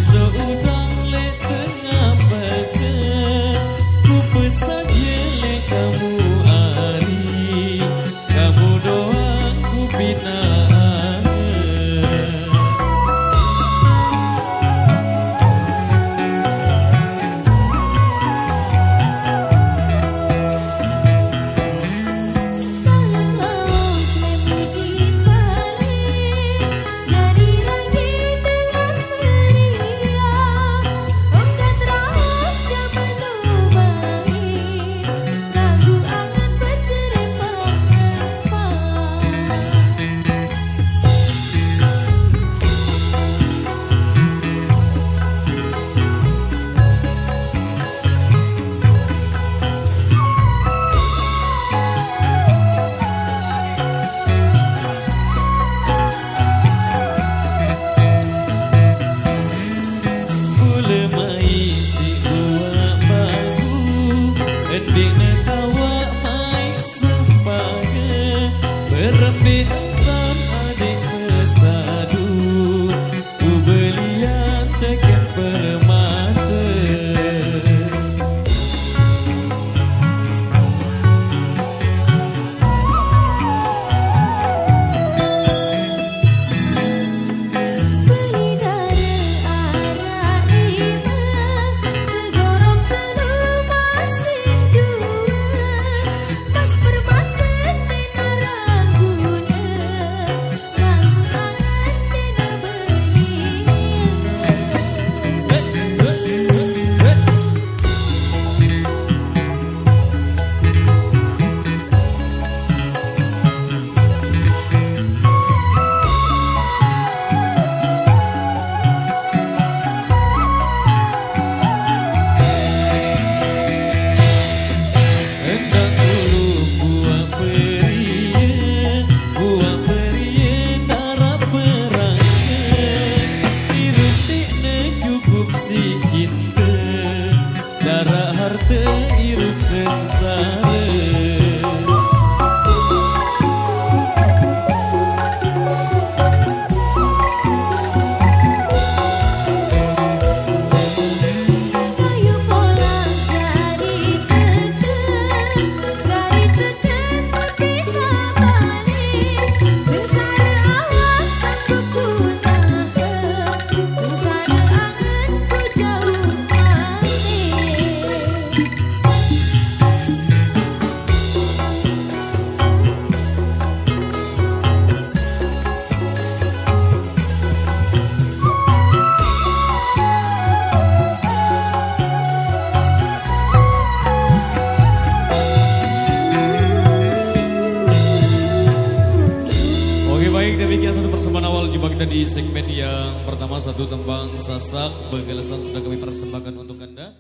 seudang lek tengah pekan, ku pesan jelek kamu ari, kamu doang ku bina. Dina kawa mai sempaga berembik entam adik kesadu, ku belian tekan permata. Darah harta hirup sengsara. Baik, demikian satu persembahan awal jumpa kita di segmen yang pertama, satu tembang sasak Begelesan sudah kami persembahkan untuk Anda.